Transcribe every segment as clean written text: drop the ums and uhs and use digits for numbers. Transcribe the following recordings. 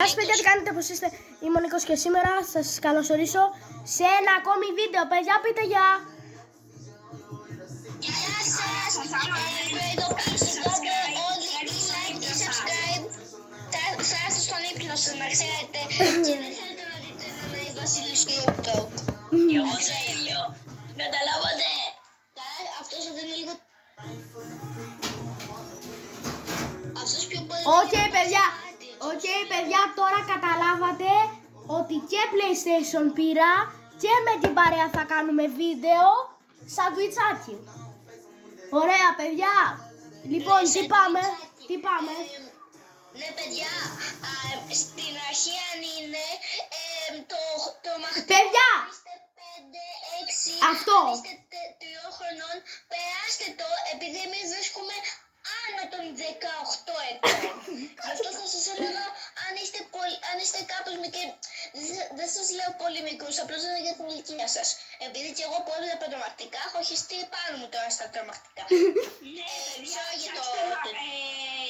Γεια σας παιδιά, τι κάνετε, πώς είστε? Είμαι ο Νίκος και σήμερα σας καλωσορίσω σε ένα ακόμη βίντεο. Παιδιά, πείτε γεια! Γεια σας! Προειδοποίηση, κάντε όλοι like και subscribe. Θα είστε στον ύπνο σας, να ξέρετε. Και δεν θέλετε να δείτε ένα Βασίλη Snoop Dogg. Εγώ το ίδιο. Καταλάβατε. Αυτός δεν είναι λίγο... Αυτός πιο πολύ... Οκ, παιδιά, τώρα καταλάβατε ότι και PlayStation πήρα και με την παρέα θα κάνουμε βίντεο σαντουιτσάκι. Ωραία, παιδιά. Λοιπόν, τι πάμε. Ναι, παιδιά, στην αρχή αν είναι το μαχτή. Παιδιά! Είστε 5, 6, αυτό. Είστε 3 χρονών, περάστε το, επειδή εμείς βρίσκουμε άνω των 18 ετών. Γι' αυτό θα σας έλεγα, αν είστε κάπως μικροί, δεν σας λέω πολύ μικρούς, απλώς δεν είναι για την ηλικία σας. Επειδή και εγώ που έβλεπα τρομακτικά, έχω χυστεί πάνω μου τώρα στα τρομακτικά. Ναι, παιδιά, το...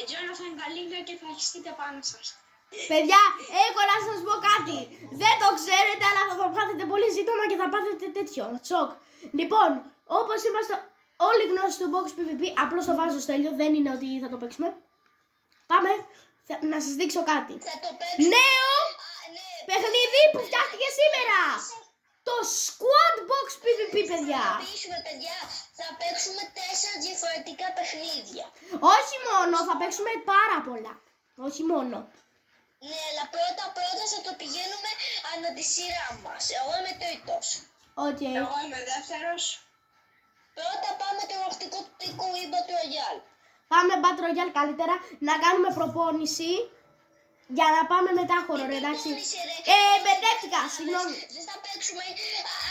Τζόναθαν Καλίγκα και θα χυστείτε πάνω σας. Παιδιά, έχω να σας πω κάτι. Δεν το ξέρετε, αλλά θα πάθετε πολύ ζήτημα και θα πάθετε τέτοιο σοκ. Λοιπόν, όπως είμαστε όλοι γνώστοι του Box PvP, απλώς το βάζω στο τέλειο, δεν είναι ότι θα το παίξουμε. Πάμε, να σας δείξω κάτι. Θα το παίξουμε. Νέο παιχνίδι που φτιάχτηκε σήμερα. Το Squad Box PvP, παιδιά. Θα παίξουμε 4 διαφορετικά παιχνίδια. Όχι μόνο, θα παίξουμε πάρα πολλά. Όχι μόνο. Ναι, αλλά πρώτα θα το πηγαίνουμε ανά τη σειρά μας. Εγώ είμαι τρίτος. Οκ. Εγώ είμαι δεύτερος. Πρώτα πάμε το ροχτικό του τοικού ή Battle Royale. Πάμε Battle Royale καλύτερα, να κάνουμε προπόνηση για να πάμε μετά horror, εντάξει. Μπερδεύτηκα, συγγνώμη. Δεν θα παίξουμε,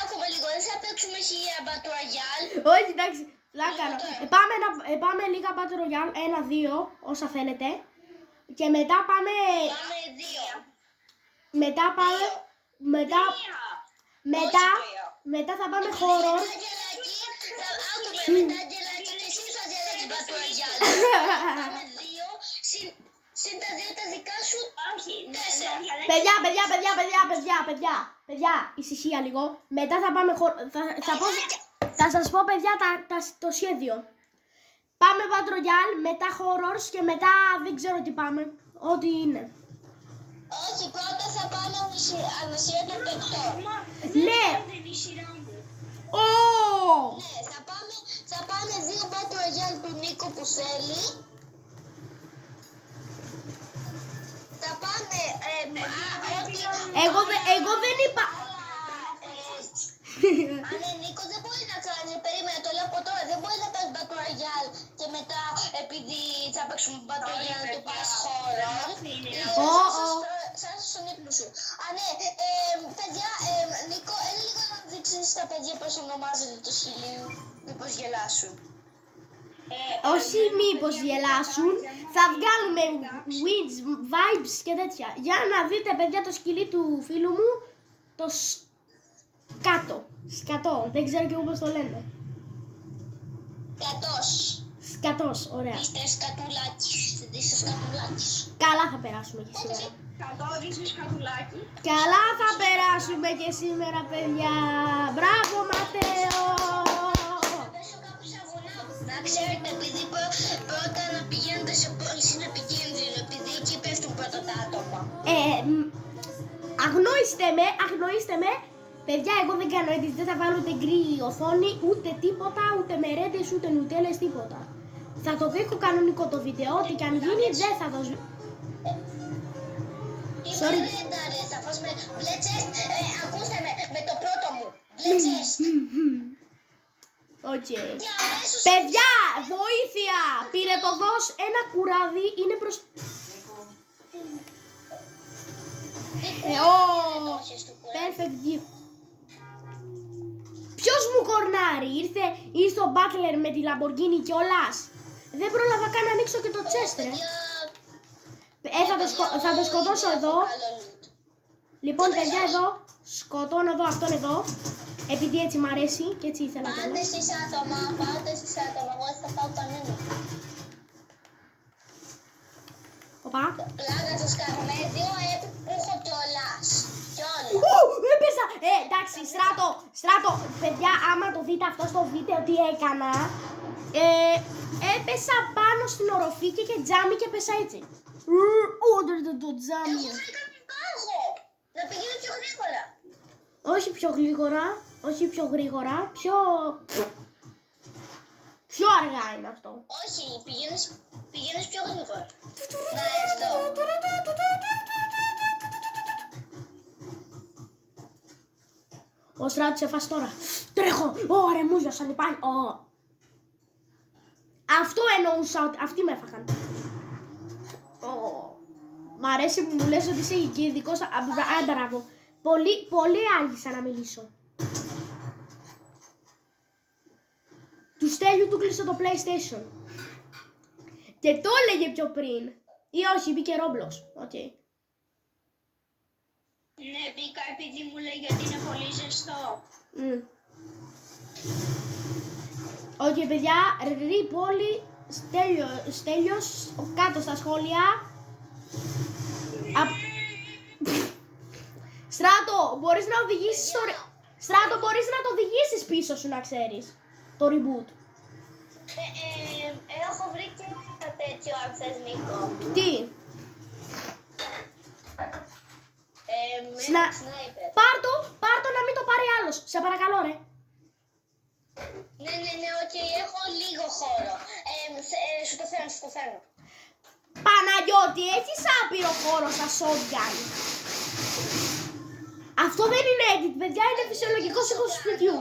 άκουμε λίγο, δεν θα παίξουμε χιλιά Battle Royale. Όχι, εντάξει, λάκανα. Πάμε λίγα Battle Royale, 1-2, όσα θέλετε. Και μετά πάμε... Πάμε 2. Μετά θα πάμε horror. Μετά Αγγελάκη και εσύ θα διαλέξεις Battle Royale. Πάμε 2, συν τα 2 τα δικά σου, 4. Παιδιά, ησυχία λίγο. Μετά θα πάμε horror. Θα σας πω, παιδιά, το σχέδιο. Πάμε Battle Royale, μετά horrors και μετά δεν ξέρω τι πάμε. Ό,τι είναι. Όχι, πρώτα θα πάμε ανασία των παικτών. Ναι. Είναι η σειρά μου. Ναι, θα πάμε 2 Battle Royale του Νίκο που θέλει. Θα πάμε... Εγώ δεν είπα... Ναι, Νίκο, δεν μπορεί να κάνει, περίμενε, το λέω από τώρα, δεν μπορεί να παίξει Battle Royale και μετά επειδή θα παίξουμε Battle Royale το πας χώρα. Σαν στον ύπνο σου. Ναι, παιδιά, Νίκο, έλα λίγο να δείξεις στα παιδιά πώς ονομάζεται το σκυλί, μήπως γελάσουν. Όχι μήπως γελάσουν, θα βγάλουμε wins, vibes και τέτοια. Για να δείτε, παιδιά, το σκυλί του φίλου μου, το σκατό, δεν ξέρω και εγώ πώς το λένε. Σκατός, ωραία. Είστε σκατουλάκης. Καλά θα περάσουμε και σήμερα. Κατώδησες κατουλάκι. Καλά θα περάσουμε και σήμερα, παιδιά. Μπράβο, Ματέο. Να ξέρετε, επειδή πρώτα να πηγαίνετε σε πόλεις είναι επικίνδυνο, επειδή εκεί πέφτουν πρώτα τα άτομα. Αγνοήστε με. Παιδιά, εγώ δεν κάνω edit, δεν θα βάλω ούτε γκρι οθόνη, ούτε τίποτα, ούτε μερέντες, ούτε νουτέλες, τίποτα. Θα το δείχνω κανονικό το βίντεο, ό,τι και αν γίνει δεν θα το σβήσω. Sorry. Θα φας με μπλέτσες, ακούστε με το πρώτο μου, μπλέτσες. Οκ. Παιδιά, βοήθεια! Πήρε το δώσ, ένα κουράδι, είναι προς... Perfect view. Ποιος μου κορνάρει, ήρθε ο Butler με τη Lamborghini κιόλας. Δεν πρόλαβα καν να ανοίξω και το chest, ρε. Θα το σκοτώσω εδώ. Λοιπόν, παιδιά, εδώ, σκοτώνω εδώ αυτόν εδώ. Επειδή έτσι μ' αρέσει και έτσι ήθελα να κάνω. Πάτε εσείς άτομα, εγώ θα πάω κανένα. Οπα. Πλάκα σας κάνω με 2 έπι που έχω κιόλας. Κιόλας. Έπεσα! Εντάξει, Στράτο, παιδιά, άμα το δείτε αυτό στο βίντεο τι έκανα, έπεσα πάνω στην οροφή και είχε τζάμι και έπεσα έτσι. Το τζάμι. Εγώ θα κάνω πάγο. Να πηγαίνω πιο γρήγορα. Όχι πιο γρήγορα, πιο αργά είναι αυτό. Όχι, πηγαίνεις πιο γρήγορα. Να έρθω. Ο Στράτος σε φάση τώρα. Τρέχω! Ωραία, μου ζωσαν οι πάλι. Αυτό εννοούσα ότι αυτοί με έφαγαν. Μ' αρέσει που μου λες ότι είσαι ειδικός. Μπράβο. Πολύ άργησα να μιλήσω. Του Στέλιου του κλείσε το PlayStation. Και το έλεγε πιο πριν. Ή όχι, μπήκε Roblox. Οκ. Ναι, μπήκα επειδή μου λέει γιατί είναι πολύ ζεστό. Οκ, παιδιά, Ρίπολη, Στέλιος, κάτω στα σχόλια. Στράτο, μπορείς να οδηγήσεις Στράτο, μπορείς να το οδηγήσεις πίσω σου, να ξέρεις. Το reboot. Έχω βρει και ένα τέτοιο αν θες, Νίκο. Τι? Με σνάιπερ. Πάρ' το να μην το πάρει άλλος. Σε παρακαλώ, ρε. Ναι, οκ, έχω λίγο χώρο. Σου το φέρνω. Παναγιώτη, έχεις άπειρο χώρο σαν shotgun. Αυτό δεν είναι edit, παιδιά, είναι φυσιολογικός ήχος του σπιτιού.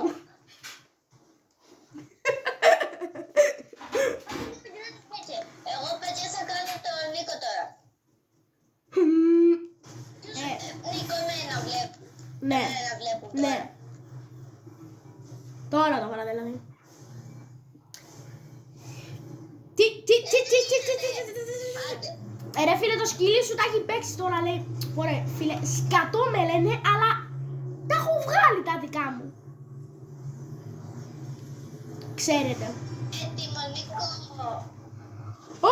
Εγώ, παιδιά, θα κάνω τον Νίκο τώρα. Νίκο, εμένα βλέπω. Ναι, Εμένα βλέπω τώρα. ναι. Τώρα το παραδέλα. Ρε φίλε, το σκυλί σου τα έχει παίξει τώρα, λέει. Ωραία, φίλε, σκατό με λένε, αλλά τα έχω βγάλει τα δικά μου. Ξέρετε. Έτοιμο, Νίκο.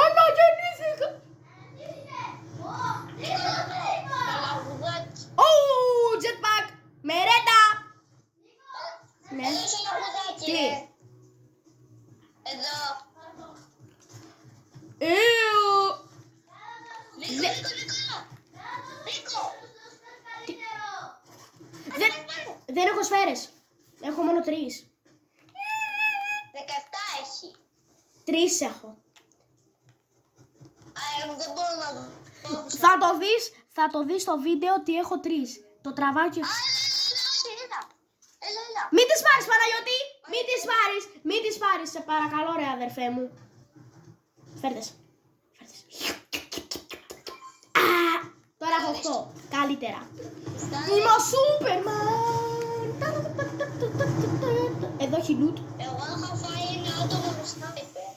Αναγεννήθηκα. Νίκο, το λαγουδάκι. Ω, jetpack. Μερέτα. Ναι. Εδώ στο λαγουδάκι, Τι? ρε. Εδώ. Νίκο. Δεν έχω σφαίρες. Έχω μόνο 3. 17 έχει. 3 έχω. Δεν μπορώ να δω. Θα το δεις στο βίντεο ότι έχω 3. Το τραβάω και... Έλα. Μην τις πάρεις, Παναγιώτη! Μην τις πάρεις, σε παρακαλώ, ρε αδερφέ μου. Φέρτες. Τώρα έχω 8. Καλύτερα. Είμαι ο Σούπερμαν. Εδώ έχει loot. Εγώ έχω φάει ένα άτομο με σνάιπερ.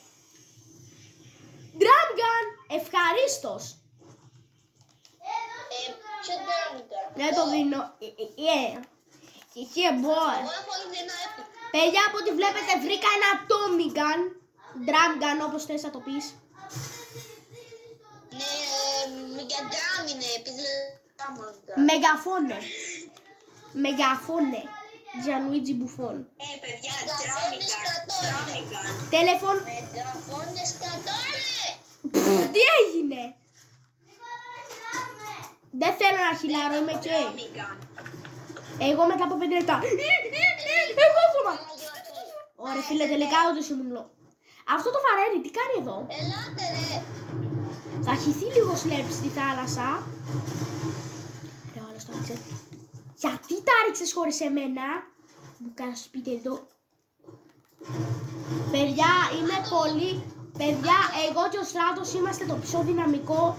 Drum gun. Ευχαρίστως. Ποιο ντράμικα. Δεν το δίνω. Here boy. Εγώ έχω ήδη ένα έπιπ. Παιδιά, από ό,τι βλέπετε βρήκα ένα Tommy gun. Drum gun, όπως θες να το πεις. Ναι, για ντράμ είναι, επειδή Μεγαφόνε. Gianluigi Buffon. Παιδιά, Τηλεφώνες Τέλεφων. Μεγαφώνες κατόρε. Τι έγινε? Δεν θέλω να χιλάρω, είμαι και. Εγώ μετά από 5 λεπτά. Εγώ ακόμα. Ωραία φίλε, τελικά όντως ήμουν λό. Αυτό το βαρέλι τι κάνει εδώ? Ελάτε ρε. Θα χυθεί λίγο σλέπ στη θάλασσα. Ρε όλος το ρίξε. Γιατί τα ρίξες χωρίς εμένα? Μου κάνεις σπίτι εδώ. Παιδιά, είμαι πολύ... Παιδιά, εγώ και ο Στράτος είμαστε το πιο δυναμικό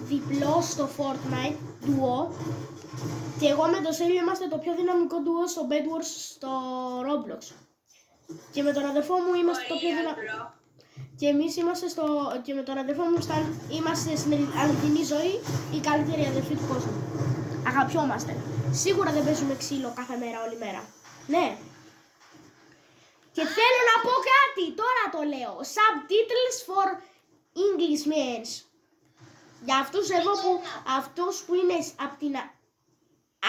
διπλό στο Fortnite Duo. Και εγώ με τον Σέλιο είμαστε το πιο δυναμικό duo στο Bed Wars στο Roblox. Και με τον αδερφό μου είμαστε το πιο δυναμικό. Και εμείς είμαστε και με τον αδερφό μου είμαστε στην αληθινή ζωή οι καλύτεροι αδερφοί του κόσμου. Αγαπιόμαστε. Σίγουρα δεν παίζουμε ξύλο κάθε μέρα, όλη μέρα. Ναι. Και θέλω να πω κάτι, τώρα το λέω. Subtitles for English means. Για αυτούς εδώ που, αυτούς που είναι από την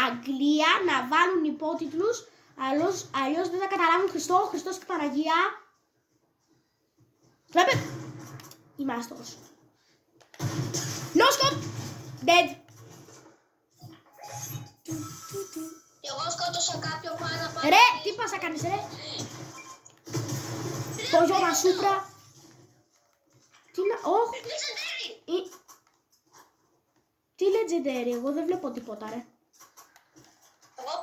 Αγγλία να βάλουν υπότιτλους, αλλιώς δεν θα καταλάβουν Χριστός και Παναγία. Βλέπετε, είμαι άστοχος. No scope, dead. Και εγώ σκότωσα κάποιον πάνω από. Ρε, τι πας να κάνεις ρε. Το Γιώνα Σούτρα. Τι να, όχ. Legendary! Τι legendary, εγώ δεν βλέπω τίποτα ρε. Εγώ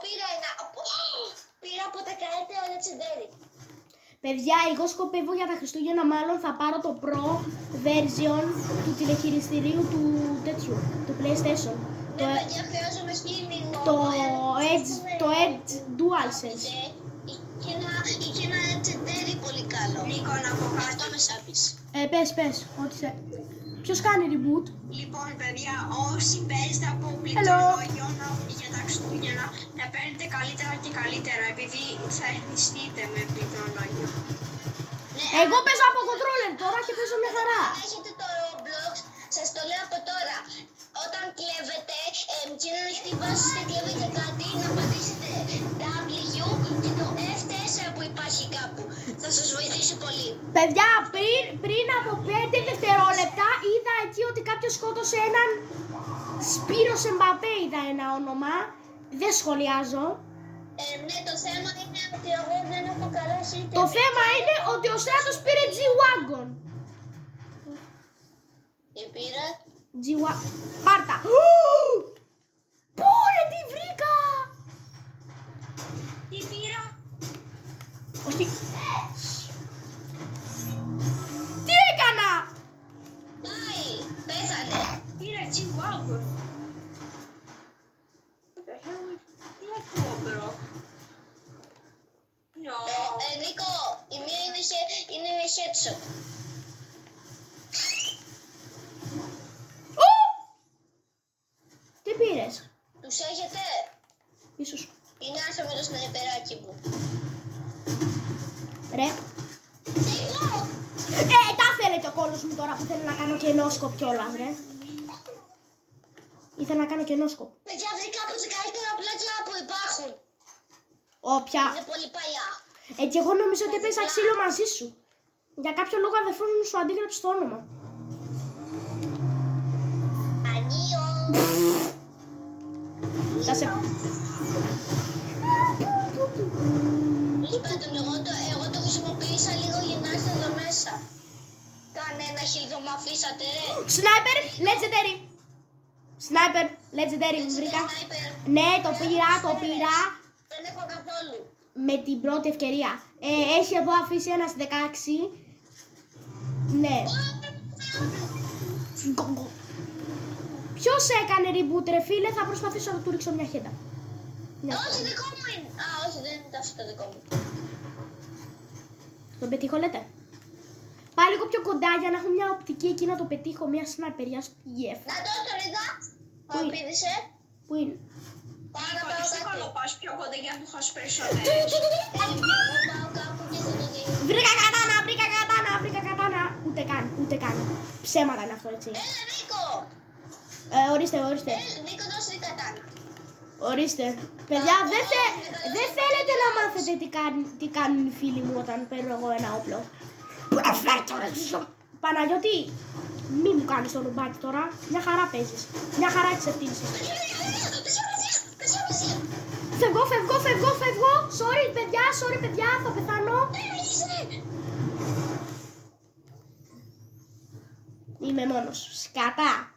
πήρα από τα καλύτερα legendary. Παιδιά, εγώ σκοπεύω για τα Χριστούγεννα μάλλον θα πάρω το Pro version του τηλεχειριστηρίου του τέτοιου, του PlayStation. Ναι, παιδιά, χρειάζομαι healing. Το Edge DualSense. Είχε ένα legendary πολύ καλό. Νίκο, να πω κάτι. Αυτό με σάπεις. Πες, ό,τι θε. Ποιος κάνει reboot? Λοιπόν, παιδιά, όσοι παίζετε από πληκτρολόγιο για τα Χριστούγεννα, να παίρνετε καλύτερα και καλύτερα, επειδή θα ενισχύετε με πληκτρολόγιο. Εγώ παίζω από controller τώρα και παίζω μια χαρά. Αν έχετε το Roblox, σας το λέω από τώρα. Όταν κλέβετε, και να χτυπάς και κλέβετε κάτι, να πατήσετε W και το F4 που υπάρχει κάπου. Θα σας βοηθήσει πολύ. Παιδιά, πριν από 5 δευτερόλεπτα είδα εκεί ότι κάποιος σκότωσε έναν Σπύρος Εμπαπέ, είδα ένα όνομα. Δεν σχολιάζω. Ναι, το θέμα είναι ότι εγώ δεν έχω καλά σύντομα. Το θέμα είναι ότι ο Στράτος πήρε G-Wagon. Τι πήρα? G-Wagon. Πάρτα. Πού ρε, τι βρήκα. Τι πήρα? Όχι. Τι έκανα. Πάει, πέθανε. Πήρα G-Wagon. Τι ακούω, bro? Νίκο, η μία είναι headshot. Τι πήρες. Τους έχετε? Ίσως. Είναι άρθρο με το σναϊπεράκι μου. Ρε. Νίκο! Τα θέλει και ο κόλλος μου τώρα που θέλω να κάνω κενόσκοπ κιόλας, ρε. Ήθελα να κάνω κενόσκοπ. Παιδιά, βρήκα από τα καλύτερα πλάτια που υπάρχουν. Όποια. Είναι πολύ παλιά. Και εγώ νομίζω ότι έπαιζα ξύλο μαζί σου. Για κάποιο λόγο αδερφός μου σου αντίγραψε το όνομα. Ανίο. Θα σε... Τέλος πάντων, εγώ το χρησιμοποίησα λίγο για να έρθω εδώ μέσα. Κανένα χίλιδο μ' αφήσατε, ρε. Σνάιπερ, legendary. Σνάιπερ, legendary, βρήκα. Σνάιπερ. Ναι, το πήρα. Δεν έχω καθόλου. Με την πρώτη ευκαιρία. Έχει εδώ αφήσει ένα 16. Ναι. Ποιος έκανε reboot ρε φίλε, θα προσπαθήσω να του ρίξω μια χέντα. Όχι, δικό μου είναι. Α, όχι, δεν είναι αυτό το δικό μου. Τον πετύχω λέτε. Πάει λίγο πιο κοντά για να έχω μια οπτική εκεί να το πετύχω, μια σνάιπερ, για γεφ. Να το είδα. Πού Μου είναι? πήδησε. Πού είναι? Πάω να Νίκο, πάω δύσκολο κάτω. πας πιο κοντά για να του χάσει περισσότερες. Εγώ πάω κάπου και θα το δει. Βρήκα κατάνα. Ούτε καν. Ψέματα είναι αυτό, έτσι. Έλα, Νίκο. Ορίστε. Νίκο, δώσε την κατάνα. Ορίστε. Παιδιά, δεν θέλετε να μάθετε τι κάνουν οι φίλοι μου όταν παίρνω εγώ ένα όπλο. Πού να φέρει τώρα, Παναγιώτη, μη μου κάνεις το ρουμπάκι τώρα. Μια χαρά παίζεις. Μια χαρά εξεπτύνσεις. Φεύγω. Sorry, παιδιά, θα πεθάνω. Είμαι μόνος. Σκατά.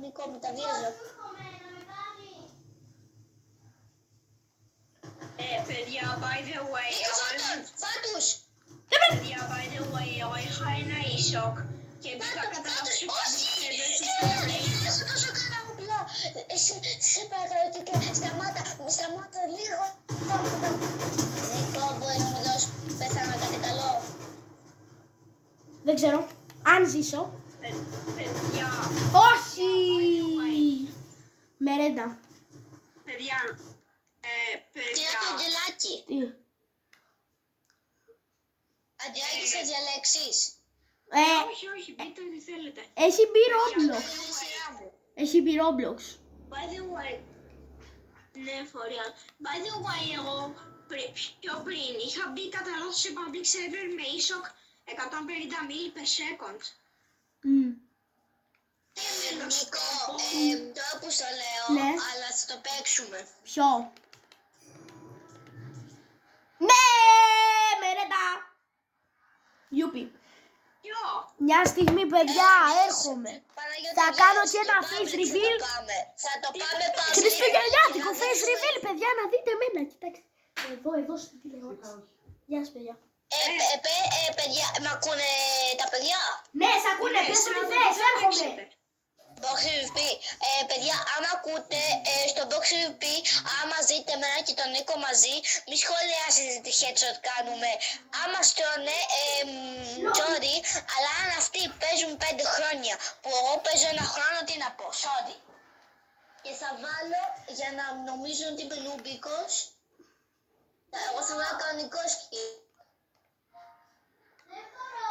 Νίκο, μεταβιάζω. Παιδιά, by the way, Φάτους! παιδιά, by the way, εγώ είχα ένα e-shock και μπήκα κατά να ψηφίσει και δεν συστήνω. Είσαι τόσο καλά όπλα. Σε παρακαλώ, σταμάτα λίγο. Νίκο, μπορεί να μου δώσει πέθανα κάτι καλό. Δεν ξέρω. Αν ζήσω. Παιδιά, Όχι! Μερέντα. παιδιά, Τι είναι το αγγελάκι. Τι. Αντιάγγισα διαλέξεις. όχι, μπείτε ό,τι θέλετε. Έχει μπει Roblox. Είναι η σειρά μου. Έχει μπει Roblox. By the way, ναι, φοριά. By the way, εγώ πιο πριν είχα μπει κατά λάθος σε public server με ISOC 150 mil per second. Νίκο, τώρα που στο λέω, Ναι. αλλά θα το παίξουμε. Ποιο? Ναι, μερέτα. Γιούπι. Ποιο? Μια στιγμή, παιδιά, έρχομαι. Παναγιώτη, Θα βγες κάνω και στο ένα public, face θα το reveal. πάμε. Θα το πάμε πάλι. Χριστουγεννιάτικο Και να face δείξουμε- reveal, παιδιά, να δείτε εμένα. Κοιτάξτε. Εδώ στην τηλεόραση. Γεια σας, παιδιά. Παιδιά, μ' ακούνε τα παιδιά. Ναι, σ' ακούνε, πες ό,τι θες, έρχομαι. Box PvP. Παιδιά, άμα ακούτε στο Box PvP, άμα ζείτε εμένα και τον Νίκο μαζί, μη σχολιάσετε τι headshot κάνουμε. Άμα στρώνε, sorry, αλλά αν αυτοί παίζουν 5 χρόνια, που εγώ παίζω 1 χρόνο, τι να πω, sorry. Και θα βάλω, για να νομίζουν ότι είμαι νούμπικος, εγώ θα βάλω κανονικό σκι.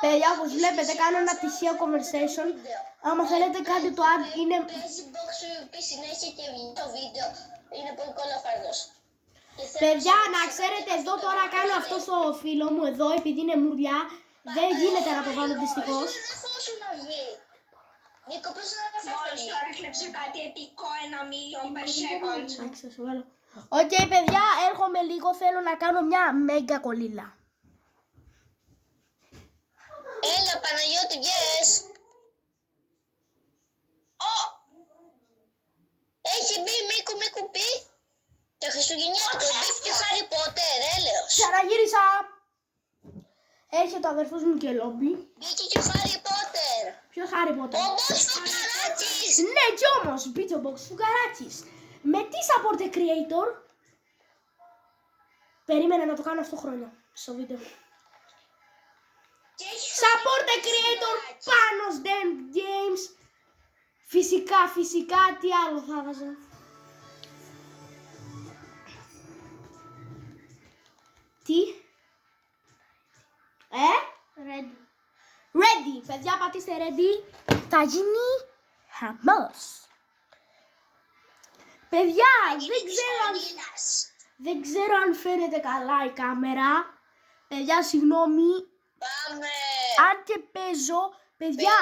Παιδιά, όπως βλέπετε, κάνω ένα τυχαίο conversation. Άμα θέλετε κάτι το ad είναι... Παίζει Box PvP συνέχεια και βγει το βίντεο. Είναι πολύ κολοφάρδος. Παιδιά, να ξέρετε, εδώ τώρα κάνω αυτό στο φίλο μου, εδώ, επειδή είναι μουρλιά. Δεν γίνεται να το βάλω δυστυχώς. Δεν θέλουν να βγει. Νίκο, πώς να Μόλις τώρα έκλεψε κάτι επικό 1 million per second. Εντάξει, θα σου βάλω. Οκ, παιδιά, έρχομαι λίγο, θέλω να κάνω μια μέγα κολλήλα. Έλα, Παναγιώτη, βγες. Έχει μπει Μίκου πει. Το Χριστουγεννιάτικο, μπήκε και Χάρι Πότερ, έλεος. Ξαναγύρισα. Έρχεται ο αδερφός μου και λόμπι. Μπήκε και Χάρι Πότερ. Ποιο Χάρι Πότερ? Ο Μπος Φουκαράτσης. Ναι, κι όμως, Beach Box Φουκαράτσης. Με τι support creator? Περίμενα να το κάνω αυτό χρόνια στο βίντεο. Και έχει Support Χάρι creator Πουκαράτσι. πάνω Stand Games. Φυσικά, τι άλλο θα βάζα. Τι? Ready. Παιδιά, πατήστε ready. Θα γίνει χαμός. Παιδιά, δεν ξέρω αν φαίνεται καλά η κάμερα. Παιδιά, συγγνώμη. Πάμε. Αν και παίζω, παιδιά,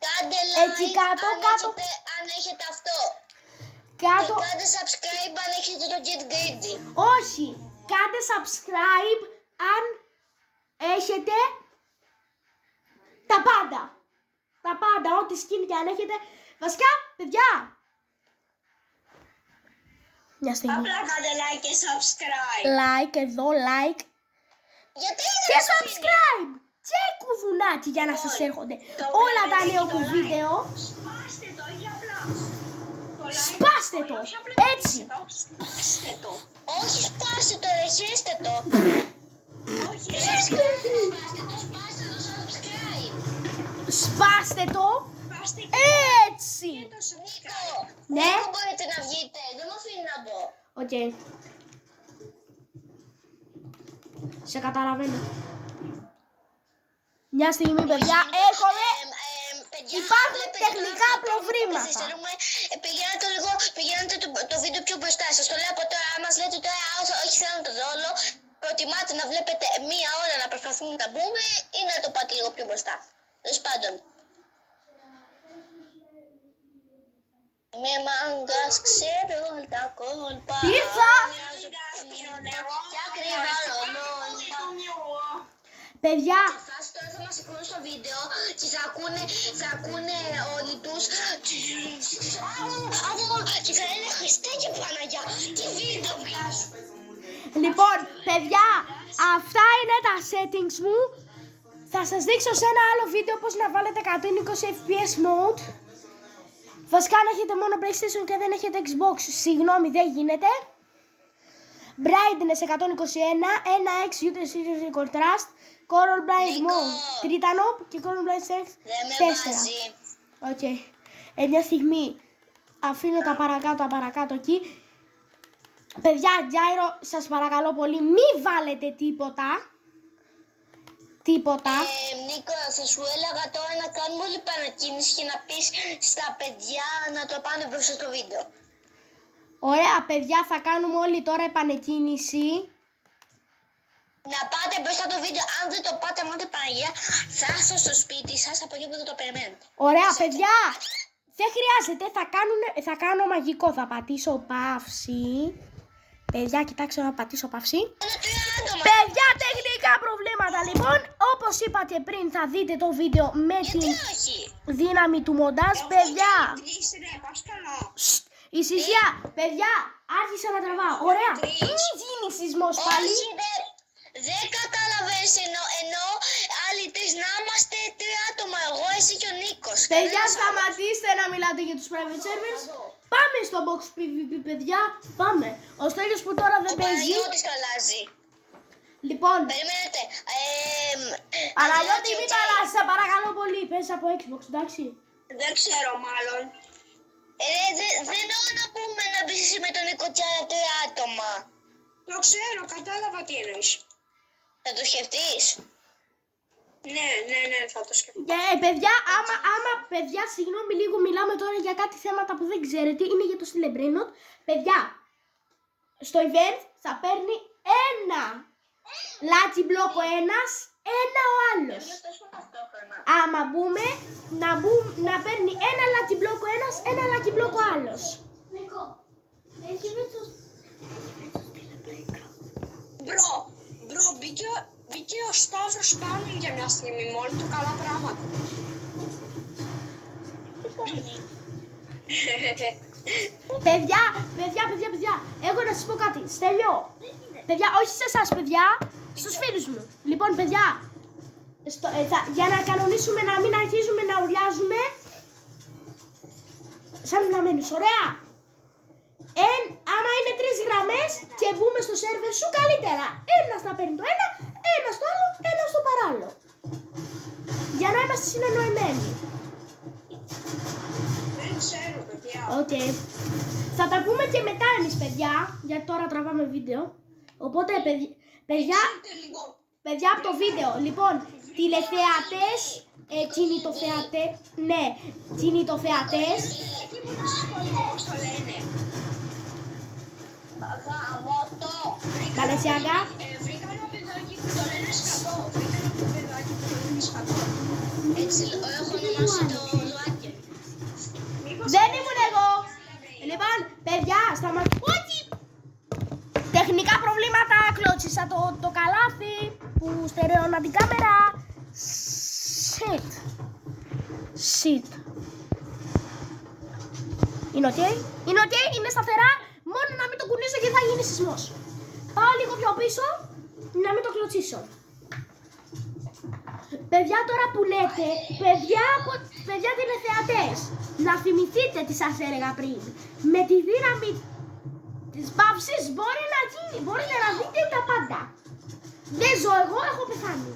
Κάντε like Έτσι, κάτω, κάτω. αν έχετε αυτό. κάτω, Και κάντε subscribe αν έχετε το Get Greedy. όχι, κάντε subscribe αν έχετε τα πάντα. Τα πάντα, ό,τι skin και αν έχετε. Βασικά, παιδιά. Μια στιγμή. Απλά κάντε like και subscribe. Like εδώ, like. Γιατί Και δεν μας αφήνει. subscribe. Και κουδουνάκι για να σας έρχονται όλα τα νέα μου βίντεο. Σπάστε το ή απλά. Σπάστε το. Όχι, απλά Έτσι. Σπάστε το. Όχι, σπάστε το, ρεχέστε το. Όχι, Σπάστε το subscribe. Σπάστε το. σπάστε Έτσι. το subscribe. Νίκο, Ναι. Νίκο, μπορείτε να βγείτε. Δεν μου αφήνει να μπω. Οκ. Σε καταλαβαίνω. Μια στιγμή, παιδιά, έρχομαι. Παιδιά, Υπάρχουν βλέπετε τεχνικά τώρα αυτό που προβλήματα. καθυστερούμε. Πηγαίνετε το βίντεο πιο μπροστά. Σας το λέω από τώρα. Αν μας λέτε τώρα, όχι θέλω το δόλο, προτιμάτε να βλέπετε 1 ώρα να προσπαθούμε να μπούμε ή να το πάτε λίγο πιο μπροστά. Τέλος πάντων. Με μάγκας ξέρω τα κόλπα. Ήρθα. Και ακριβά ρολόγια. Παιδιά, Φάση τώρα θα μας ακούνε στο βίντεο και θα ακούνε όλοι τους και θα λένε Χριστέ και Παναγιά, τι βίντεο βγάζουμε. λοιπόν, παιδιά, αυτά είναι τα settings μου. Θα σας δείξω σε ένα άλλο βίντεο πώς να βάλετε 120 fps mode. Βασικά αν έχετε μόνο PlayStation και δεν έχετε Xbox, συγγνώμη, δεν γίνεται. Brightness 121, 1x UTC contrast, Coral Bright Νίκο. Mode, Tritanop και Coral Bright Sex Δεν με 4. βάζει. Οκ. Μια στιγμή αφήνω τα παρακάτω εκεί. Παιδιά, Gyro, σας παρακαλώ πολύ, μη βάλετε τίποτα. Τίποτα. Νίκο, θα σου έλεγα τώρα να κάνουμε όλη παρακίνηση και να πεις στα παιδιά να το πάνε μπροστά στο βίντεο. Ωραία, παιδιά, θα κάνουμε όλοι τώρα επανεκκίνηση. Να πάτε μπροστά το βίντεο. Αν δεν το πάτε, μάτε Παναγία, θα έρθω στο σπίτι σας από εκεί που δεν το περιμένετε. Ωραία, παιδιά. Δεν χρειάζεται, θα κάνω μαγικό. Θα πατήσω παύση. Παιδιά, κοιτάξτε να πατήσω παύση. Παιδιά, τεχνικά προβλήματα. Λοιπόν, όπως είπα και πριν, θα δείτε το βίντεο με την Όχι. δύναμη του μοντάζ. Παιδιά, Παρακαλώ. ησυχία. Παιδιά, άρχισα να τραβάω. Ωραία. Μην γίνει σεισμός πάλι. Όχι, δεν κατάλαβες ενώ άλλοι τρεις να είμαστε 3 άτομα. Εγώ, εσύ και ο Νίκος. Παιδιά, σταματήστε να μιλάτε για τους private servers. Πάμε στο box PvP, παιδιά. Πάμε. Ο Στέλιος που τώρα δεν Ο παίζει. Παναγιώτης το αλλάζει. Λοιπόν, Περιμένετε. Παναγιώτη, μην παλάς, σε παρακαλώ πολύ. Πες από Xbox, εντάξει. Δεν ξέρω μάλλον. Δεν εννοώ να πούμε να μπεις εσύ με τον Νίκο και άλλα 3 άτομα. Το ξέρω, κατάλαβα τι εννοείς. Θα το σκεφτείς. Ναι, θα το σκεφτώ. Παιδιά, παιδιά, συγγνώμη λίγο, μιλάμε τώρα για κάτι θέματα που δεν ξέρετε. Είναι για το Celebrainot. Παιδιά, στο event θα παίρνει ένα Lucky Block ο ένας, ένα ο άλλος. Άμα μπούμε, να παίρνει ένα Lucky Block ο ένας, ένα Lucky Block ο άλλος. Μπρο, μπήκε ο Σταύρος πάνω για μια στιγμή με όλοι του καλά πράγματα. Παιδιά, έχω να σας πω κάτι. Στέλιο, παιδιά, όχι σε εσάς, παιδιά, στους φίλους μου. Λοιπόν, παιδιά, για να κανονίσουμε να μην αρχίζουμε να ουρλιάζουμε σαν βλαμμένους, ωραία. Άμα είναι 3 γραμμές και μπούμε στο σερβερ σου, καλύτερα. Ένας να παίρνει το ένα, ένας το άλλο, ένας το παράλληλο. Για να είμαστε συνεννοημένοι. Δεν ξέρω, παιδιά. Οκ. Θα τα πούμε και μετά εμείς, παιδιά, γιατί τώρα τραβάμε βίντεο. Οπότε, παιδιά από το βίντεο. Λοιπόν, τηλεθεατές, κινητοθεατές, ναι, κινητοθεατές. Εκεί που είναι στο σχολείο, πώς το λένε. Καλεσιάγκα. Βρήκα ένα παιδάκι που το λένε σκατό. Έτσι, έχω ονομάσει το ζωάκι. Δεν ήμουν εγώ. Λοιπόν, παιδιά, όχι. Τεχνικά προβλήματα, κλώτσισα το καλάθι που στερεώνα την κάμερα. Shit. Είναι ok, είναι σταθερά. Μόνο να μην το κουνήσω και θα γίνει σεισμός. Πάω λίγο πιο πίσω, να μην το κλωτσίσω. Παιδιά, τώρα που λέτε, παιδιά τηλεθεατές, να θυμηθείτε τι σας έλεγα πριν. Με τη δύναμη της παύσης μπορεί να γίνει, μπορείτε να δείτε τα πάντα. Δεν ζω εγώ, έχω πεθάνει.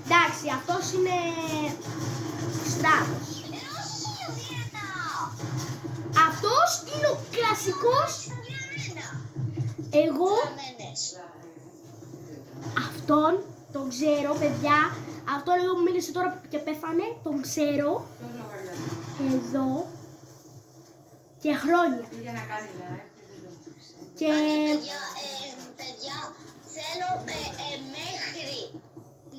Εντάξει, αυτός είναι Στράτος. Αυτός είναι ο κλασικός. Εγώ αυτόν τον ξέρω, παιδιά. Αυτόν εδώ που μίλησε τώρα και πέθανε, τον ξέρω εδώ και χρόνια. Και Παιδιά, θέλω μέχρι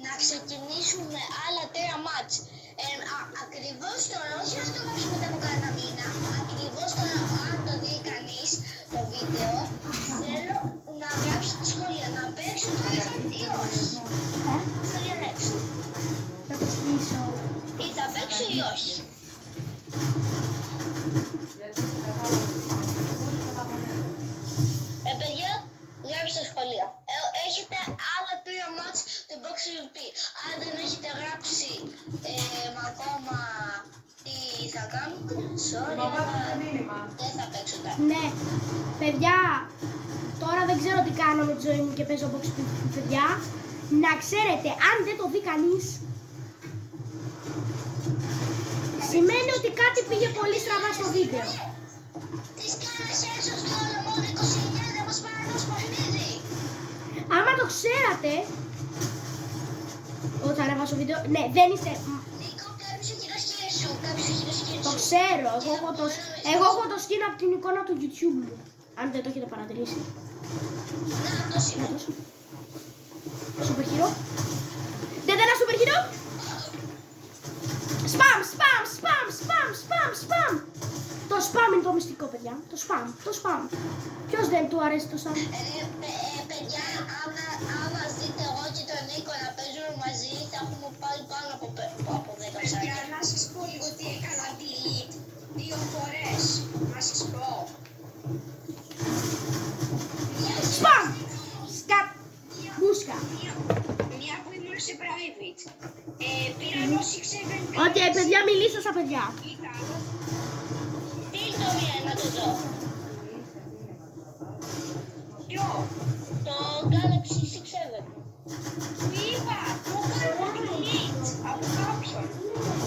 να ξεκινήσουμε άλλα 3 μάτς. Ακριβώς τώρα, όχι να το γράψουμε μετά από κάνα μήνα, ακριβώς τώρα, αν το δει κανείς το βίντεο, θέλω να γράψει τη σχόλια, να παίξουν το ιδίως. Θα διαλέξω. θα το στήσω. Ή θα παίξω ή όχι. Παιδιά, γράψτε στα σχόλια. Έχετε άλλα 3 μάτς του Box PvP. Αν δεν έχετε γράψει ακόμα τι θα κάνουμε, sorry, δεν θα παίξω τα. Ναι, παιδιά, τώρα δεν ξέρω τι κάνω με τη ζωή μου και παίζω box PvP, παιδιά. Να ξέρετε, αν δεν το δει κανείς, σημαίνει ότι κάτι πήγε πολύ στραβά στο βίντεο. Τι σκάνε το ξέρατε ότι θα ανεβάσω βίντεο. Ναι, δεν είστε. Νίκο, κάποιος έχει το σκύλι σου. Κάποιος έχει το σκύλι Το σου. ξέρω. Εγώ έχω το skin από την εικόνα του YouTube μου. Αν δεν το έχετε παρατηρήσει. Να, αυτός είναι. Super hero. Δεν είναι ένα super hero. Spam, spam, spam, spam, spam, spam. Το spam είναι το μυστικό, παιδιά. Το spam, το spam. Ποιος δεν του αρέσει το spam? Παιδιά, άμα δείτε εγώ και τον Νίκο να παίζουμε μαζί, θα έχουμε πάλι πάνω από 10 Παιδιά, ψάρια. να σας πω λίγο τι έκανα delete 2 φορές. Να σας πω. Spam! Σκαπ! Μπούσκα. Μια που ήμουν σε private. Πήρα το 6-7. Οκ, παιδιά, μιλήστε στα παιδιά. Τι είναι το μία, να το δω. Ποιο? Το Galaxy 6-7. Είπα, το έκανα delete από κάποιον.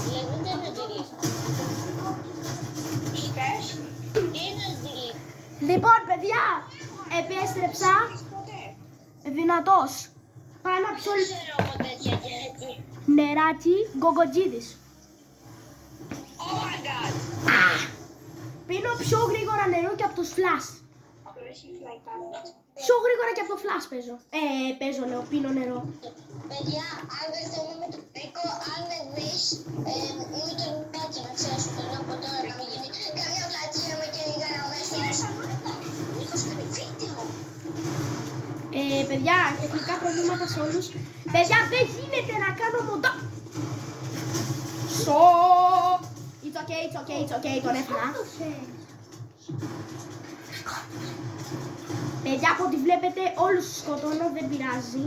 Δηλαδή δεν είναι delete. Είπες? Τι είναι delete? Λοιπόν, παιδιά, επέστρεψα Ποτέ. δυνατός. Πάω να πιω Δεν ξέρω εγώ τέτοια και έτσι. νεράκι γκογκοτζίδης. Oh my god. Πίνω πιο γρήγορα νερό και από το flash. Aggressive like that. Πιο γρήγορα και από το flash παίζω. Παίζω, λέω, πίνω νερό. Παιδιά, αν δεν θέλω με τον Νίκο, αν με δεις, είμαι το Νικάκι, να ξέρεις, το λέω από τώρα, να μην γίνει καμιά πλατεία με κυνηγά να μέσα. Νίκος κάνει βίντεο. Παιδιά, τεχνικά προβλήματα σε όλους. Παιδιά, δεν γίνεται να κάνω μοντά. Σο. It's okay, it's okay, it's okay, τον έφυγα. Παιδιά, από ό,τι βλέπετε, όλους τους σκοτώνω, δεν πειράζει.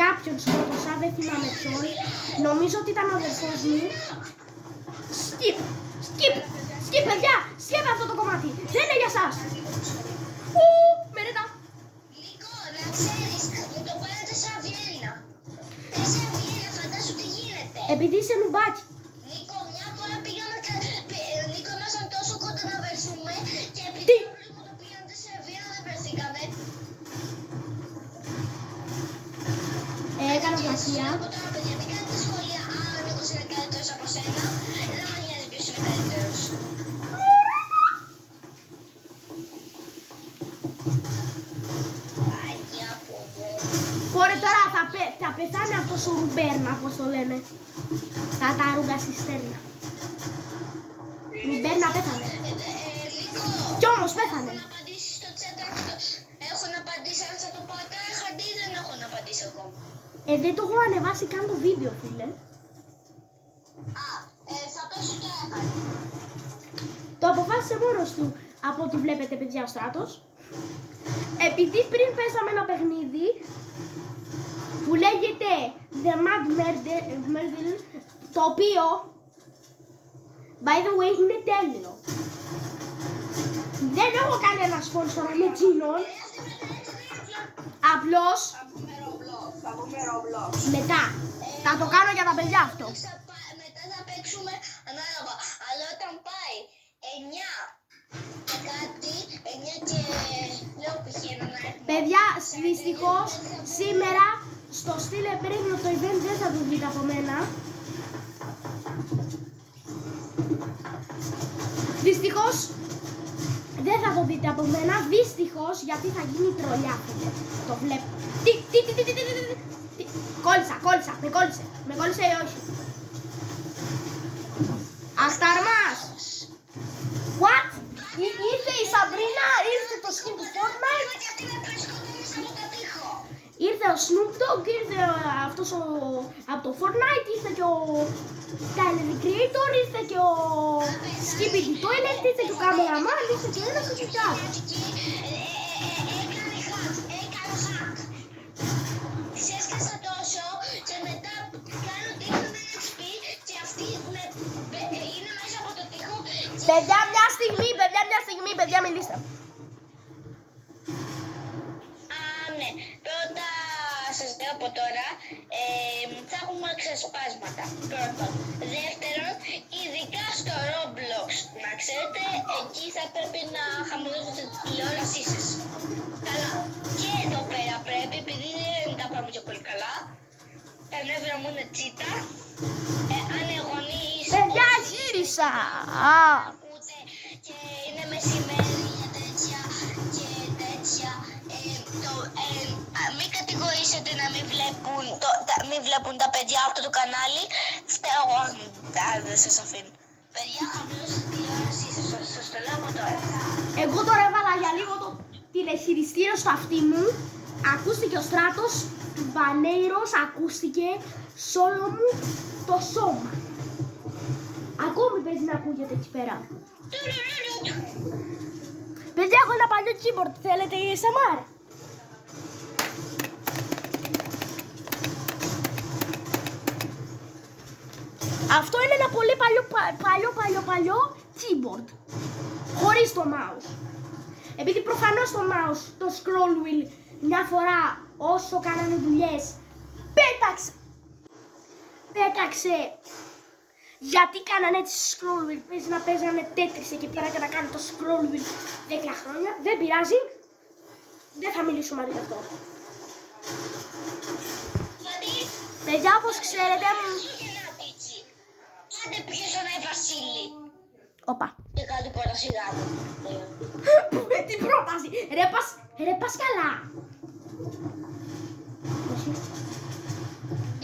Κάποιον σκότωσα, δεν θυμάμαι ποιον. Νομίζω ότι ήταν ο αδερφός μου. Skip, skip, skip, παιδιά, skip αυτό το κομμάτι. Δεν είναι για σας. Μερέτα. Νίκο, να ξέρεις, μου το πέρατε σαν Βιέννα. Σαν Βιέννα, φαντάσου τι γίνεται. Επειδή είσαι νουμπάκι. Νίκο, μια φορά πήγαμε, Νίκο, ήμασταν τόσο κοντά να βρεθούμε και επειδή Τι? όλοι μου το πήγαν σε Βιέννα δεν βρεθήκαμε. Έκανα πλασία. Από τώρα, παιδιά, μην κάνετε σχόλια αν ο Νίκος είναι καλύτερος από σένα. Δεν με νοιάζει ποιος είναι καλύτερος. Άγια από εδώ. Ωραία, τώρα θα πεθάνει αυτός ο Ρουμπέρνα, πώς το λένε. Θα τα ρούγκα στη στέρνα. Ρουμπέρνα πέθανε. Νίκο, Κι όμως πέθανε. να απαντήσεις στο chat αυτό. Έχω να απαντήσει αν θα το πατάει χαρτί, δεν έχω να απαντήσω ακόμα. Δεν το έχω ανεβάσει καν το βίντεο, φίλε. Α, θα πέσω και έκανε. Το αποφάσισε μόνος του, από ό,τι βλέπετε, παιδιά, ο Στράτος. Επειδή πριν παίζαμε ένα παιχνίδι που λέγεται The Mad Murder, το οποίο, by the way, είναι τέλειο. Δεν έχω κανένα sponsor με εκείνον. Απλώς Θα πούμε Roblox. μετά θα το κάνω για τα παιδιά αυτό. Μετά θα παίξουμε ανάλογα. Αλλά όταν πάει 9 και κάτι, 9 και λέω π.χ. έναν αριθμό. Παιδιά, δυστυχώς σήμερα στο στήλε πριν το event δεν θα το δείτε από μένα. Δυστυχώς δεν θα το δείτε από μένα. Δυστυχώς, γιατί θα γίνει τρολιά. Το βλέπω. Τι. Κόλλησα. Με κόλλησε ή όχι. Αχταρμάς. What? Ήρθε η Σαμπρίνα, ήρθε το skin του Fortnite. Και αυτή με περσκοτώνεις από τα τείχο. Ήρθε ο Snoop Dogg, ήρθε αυτός από το Fortnite, ήρθε και ο Tyler the Creator, ήρθε και ο Skippy the Toilet, ήρθε και ο Cameraman, ήρθε και ένας και κι άλλος. Έκανε hack. Της έσκασα τόσο και μετά κάνω τείχο με XP και αυτή είναι μέσα από το τείχο. Παιδιά, μια στιγμή, παιδιά, μιλήστε. Ναι, πρώτα σας λέω από τώρα, θα έχουμε ξεσπάσματα. Πρώτον. Δεύτερον, ειδικά στο Roblox, να ξέρετε, εκεί θα πρέπει να χαμηλώσετε τη τηλεόρασή σας. Καλά. Και εδώ πέρα πρέπει, επειδή είναι τα νεύρα μου είναι τσίτα. Αν οι γονείς Παιδιά, γύρισα. ακούτε και είναι μεσημέρι και τέτοια μην κατηγορήσετε να μην βλέπουν τα παιδιά αυτό το κανάλι. Φταίω εγώ, δεν σας αφήνω. Παιδιά, χαμηλώστε τη τηλεόρασή σας, σας το λέω από τώρα. Εγώ τώρα έβαλα για λίγο το τηλεχειριστήριο στο αυτί μου. Ακούστηκε ο Στράτος, Μπανέιρος, ακούστηκε σόλο μου το σώμα. Ακόμη παίζει να ακούγεται εκεί πέρα. Παιδιά, έχω ένα παλιό keyboard, θέλετε ASMR? Αυτό είναι ένα πολύ παλιό keyboard. Χωρίς το mouse. Επειδή προφανώς το mouse, το scroll wheel, μια φορά όσο κάνανε δουλειές, πέταξε. Γιατί κάνανε έτσι scroll wheel, παίζει να παίζανε Tetris εκεί πέρα και να κάνει το scroll wheel 10 χρόνια. Δεν πειράζει. Δεν θα μιλήσουμε για αυτό. Παιδιά, όπως ξέρετε... Άντε ποιος ο Νάι Βασίλη. Όπα. Και κάτι πρόταση γάμου. Τι πρόταση. Ρε πας καλά.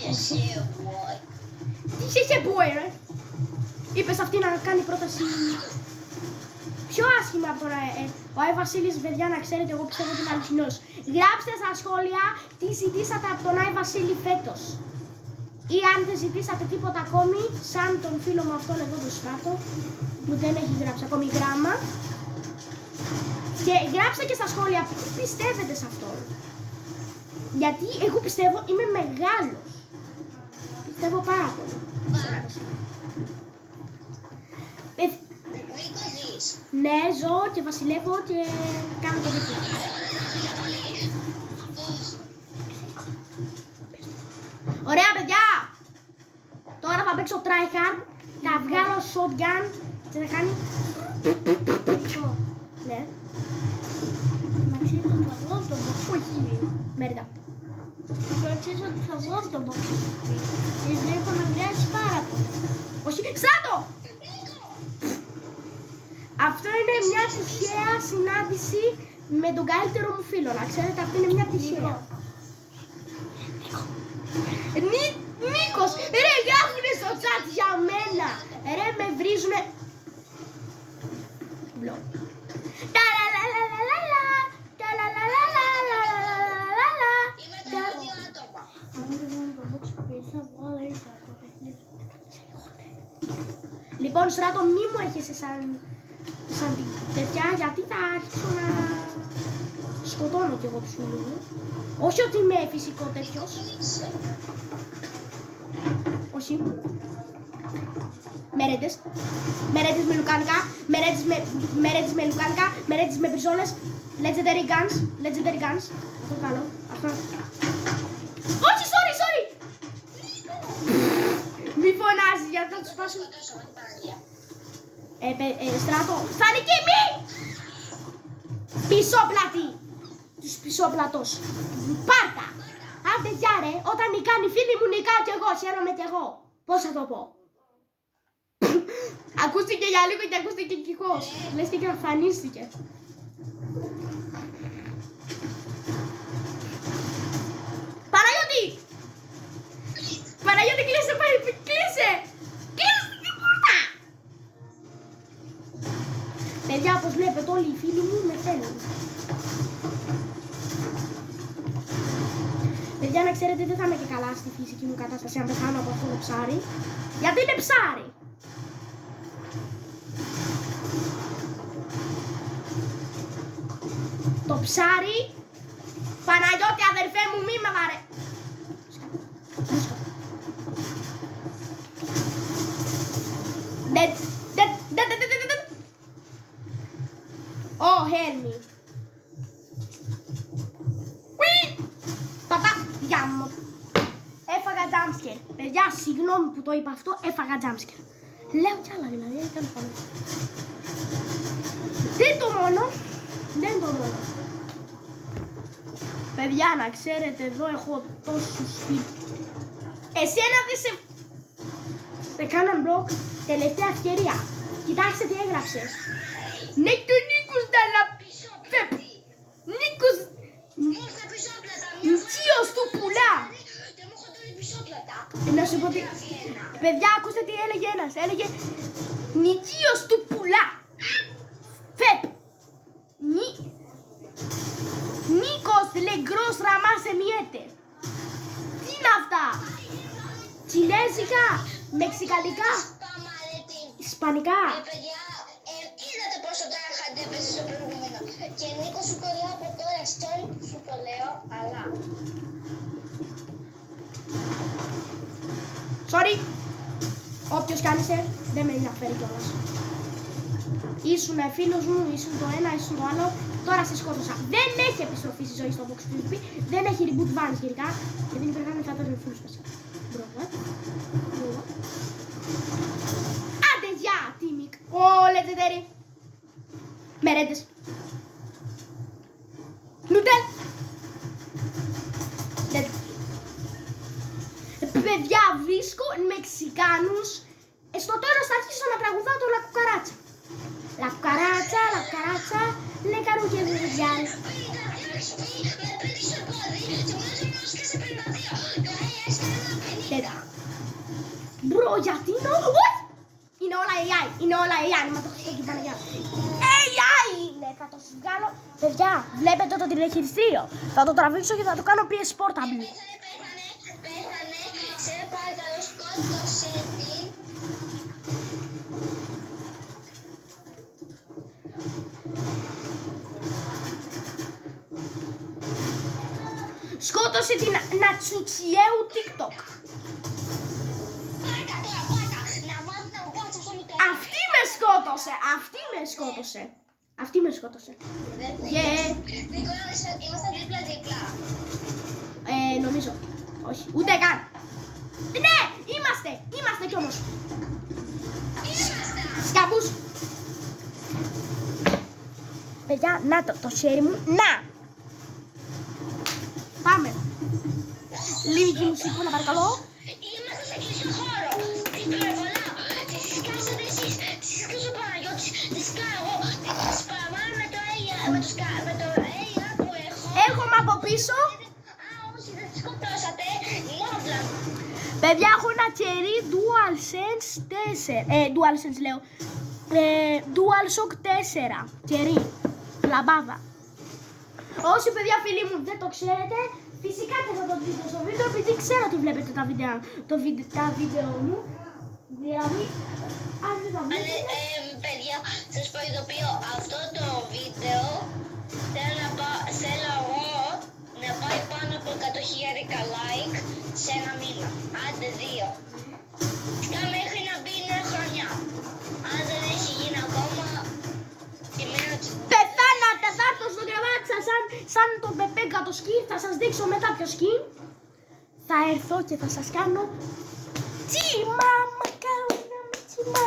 Εσύ boy. Τι είσαι boy ρε. Είπες αυτή να κάνει πρόταση πιο άσχημα από τώρα. Ο Άι Βασίλης, παιδιά, να ξέρετε, εγώ πιστεύω ότι είναι αληθινός. Γράψτε στα σχόλια τι ζητήσατε από τον Άι Βασίλη φέτος. Ή αν δεν ζητήσατε τίποτα ακόμη, σαν τον φίλο μου αυτόν εδώ τον Στράτο, που δεν έχει γράψει ακόμη γράμμα. Και γράψτε και στα σχόλια τι πιστεύετε σε αυτό. Γιατί εγώ πιστεύω, είμαι μεγάλος. Πιστεύω πάρα πολύ. Ναι, ζω και βασιλεύω και κάνω το δικό. Ωραία, παιδιά! Τώρα θα παίξω tryhard, θα βγάλω shotgun και θα κάνει... Ναι. Να ξέρεις ότι θα βγω στο box. Όχι, μέρτα. Να ξέρεις ότι θα βγω στο box. Και βλέπω να βγάλεις πάρα πολύ. Όχι, Στράτο! Αυτό είναι μια τυχαία συνάντηση με τον καλύτερο μου φίλο. Να ξέρετε, αυτή είναι μια τυχαία. Νίκος, ρε γράφουνε στο chat για μένα. Ρε με βρίζουνε. Μπλο. Λοιπόν, Στράτο, μη μου έχεσαι σαν τέτοια, γιατί θα άρχισω να σκοτώνω κι εγώ τους φίλους μου. Όχι ότι είμαι φυσικό τέτοιος. Όχι. Μερέτες. Μερέτες με λουκάνικα. Μερέτες με λουκάνικα. Μερέτες με μπριζόλες. Legendary guns. Legendary guns. Αυτό καλό. Αυτό. Όχι, sorry. Μη φωνάζεις, γιατί θα τους σπάσω. Στράτο. Θα είναι και μη! Πισόπλατη. Τους πισόπλατος. Πάρτα. Άντε γεια ρε, όταν νικάνε οι φίλοι μου νικάω κι εγώ, χαίρομαι κι εγώ. Πώς θα το πω. Ακούστηκε για λίγο και ακούστηκε κυκός. Λες και εμφανίστηκε. Παναγιώτη! Παναγιώτη, κλείσε, κλείσε! Κλείσε την πόρτα! Παιδιά, όπως βλέπετε όλοι οι φίλοι μου με θέλουν. Παιδιά, να ξέρετε, δεν θα είμαι και καλά στη φυσική μου κατάσταση αν πεθάνω από αυτό το ψάρι. Γιατί είναι ψάρι! Το ψάρι, Παναγιώτη αδερφέ μου, μη με βαρέ. Ω, Χέρμι. Γάμο. Έφαγα jumpscare. Παιδιά, συγγνώμη που το είπα αυτό, έφαγα jumpscare. Λέω κι άλλα δηλαδή, ήταν πάνω. Δεν το μόνο. Παιδιά, να ξέρετε, εδώ έχω τόσους φίλους. Εσένα δεν σε... Με κάνω unblock, τελευταία ευκαιρία. Κοιτάξτε τι έγραψες. Ναι, και ο Νίκος Νίκος... Νικίος του πουλά. Και μου έχω τώρα πισόπλατα. Να σου πω τι... Παιδιά, ακούστε τι έλεγε ένας. Έλεγε Νικίος του πουλά. Φεπ. Νίκος Λεγκρός Ραμάς Εμιέτε. Τι είναι αυτά. Τσινέζικα, μεξικανικά, ισπανικά. Παιδιά, είδατε πόσο τώρα χαντέπεσε στο προηγούμενο. Και Νίκο σου το λέω από τώρα, story σου το λέω, αλλά... Sorry. Όποιος κάνει σε, δεν με ενδιαφέρει κιόλας. Ήσουν φίλος μου, ήσουν το ένα, ήσουν το άλλο. Τώρα σε σκότωσα. Δεν έχει επιστροφή στη ζωή στο Vox PvP. Δεν έχει reboot vans γενικά. Και δεν υπερχάνε θα ήταν full special. Άντε γεια, Τίμικ. Ω, legendary. Μερέντες. Νουτέλ. Παιδιά, βρίσκω Μεξικάνους. Στο τέλος θα αρχίσω να τραγουδάω το λακουκαράτσα. Λακουκαράτσα, λακουκαράτσα, λεκαρού και βουδιάλ. Μπρο, γιατί είναι όλα AI, είναι όλα AI, μα το Χριστό Παναγιά. AI είναι, θα το σας βγάλω. Παιδιά, βλέπετε το τηλεχειριστήριο. Θα το τραβήξω και θα το κάνω PS Portable. Σε παρακαλώ, σκότωσε την. Σκότωσε την Νατσουτσιέου TikTok. Αυτή με σκότωσε, αυτή με σκότωσε. Αυτή με σκότωσε. Νικόλα, είμαστε δίπλα-δίπλα. Νομίζω. Όχι, ούτε καν. Ναι, είμαστε κι όμως. Σκαμπούς. Παιδιά, να το χέρι μου, να. Πάμε. Λίγη μουσική, να παρακαλώ. Είμαστε σε κλειστό χώρο. Την υπερβολά. Τη σκάσατε εσείς. Τη σκάσε ο Παναγιώτης. Τη σκάω εγώ. Τη σπαμάμε με το AI. Με το AI που έχω. Έρχομαι από πίσω. Όχι, δεν τη σκοτώσατε. Μόβλα. Παιδιά, έχω ένα Cherry DualSense 4. DualSense λέω. DualShock 4. Cherry. Λαμπάδα. Όσοι παιδιά φίλοι μου δεν το ξέρετε, φυσικά και θα το δείτε στο βίντεο, επειδή ξέρω ότι βλέπετε τα βίντεο μου. Δηλαδή, αν δεν τα βλέπετε... Παιδιά, σας προειδοποιώ, αυτό το βίντεο θέλω εγώ να πάει πάνω από 100.000 like σε ένα μήνα. Άντε 2. Και μέχρι να μπει νέα χρονιά. Αν δεν έχει γίνει ακόμα, κειμένο του. Πεθάνατε, θα έρθω στο κρεβάτι σας σαν το Πεπέγκα το σκι, θα σας δείξω μετά ποιο σκι. Θα έρθω και θα σας κάνω τσίμα μακαρόνια με τσίμα.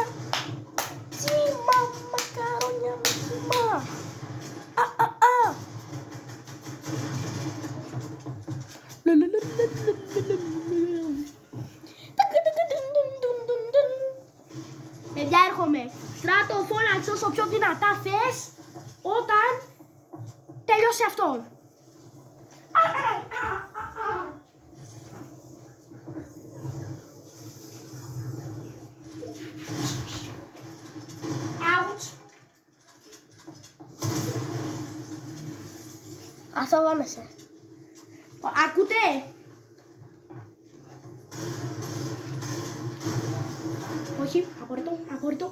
Τσίμα μακαρόνια με τσίμα. Παιδιά, έρχομαι. Στράτο, φώναξε όσο πιο δυνατά θες όταν τελειώσει αυτό. Ouch. Αθωγόνεσαι. Ακούτε. Όχι, απόρριτο.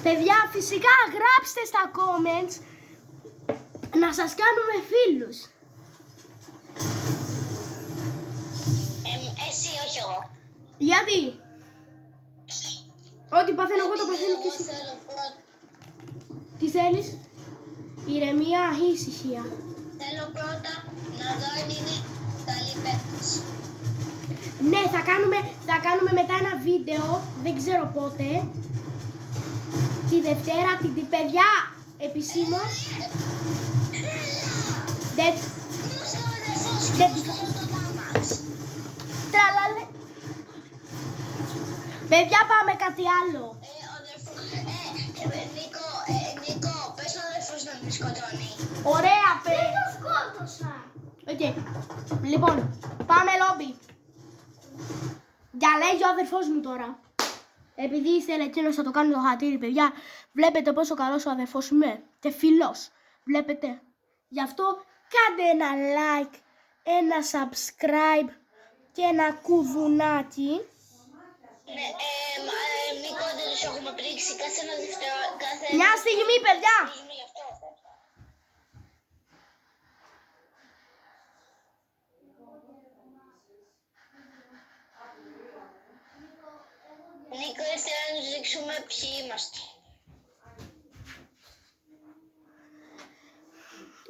Παιδιά, φυσικά γράψτε στα comments να σας κάνουμε φίλους. Εσύ, όχι εγώ. Γιατί? Ό,τι παθαίνω εγώ το παθαίνω και εσύ. Τι θέλεις? Ηρεμία ή ησυχία? Θέλω πρώτα να δω αν είναι καλή παίκτης. Ναι, θα κάνουμε μετά ένα βίντεο, δεν ξέρω πότε. Τη Δευτέρα, την παιδιά, επισήμως. Δεν... Είμαστε ο αδερφός και Δεν- είμαστε στο Τάμαξ. Τραλαλε. Παιδιά, πάμε κάτι άλλο. Νίκο, πες ο αδερφός να με σκοτώνει. Ωραία, Δεν το σκότωσα. Οκ. Λοιπόν, πάμε λόμπι. Για λέγει ο αδερφός μου τώρα. Επειδή ήθελε εκείνος να το κάνει το χατήρι, παιδιά, βλέπετε πόσο καλός ο αδερφός είμαι. Και φιλός. Βλέπετε. Γι' αυτό κάντε ένα like, ένα subscribe και ένα κουδουνάκι. Ναι, Νίκο, δεν τους έχουμε πρίξει κάθε ένα δεύτερο. Μια στιγμή, παιδιά. Γι' αυτό. Νίκο, ήθελα να τους δείξουμε ποιοι είμαστε.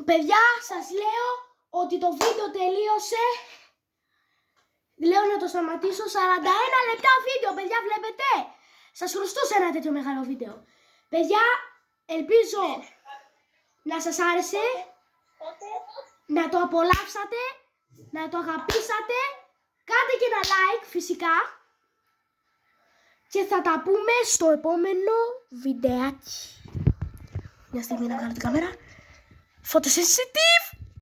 Παιδιά, σας λέω ότι το βίντεο τελείωσε. Λέω να το σταματήσω. 41 λεπτά βίντεο, παιδιά, βλέπετε. Σας χρωστούσα ένα τέτοιο μεγάλο βίντεο. Παιδιά, ελπίζω να σας άρεσε, να το απολαύσατε, να το αγαπήσατε. Κάντε και ένα like φυσικά. Και θα τα πούμε στο επόμενο βιντεάκι. Μια στιγμή να κάνω την κάμερα. Photosensitive!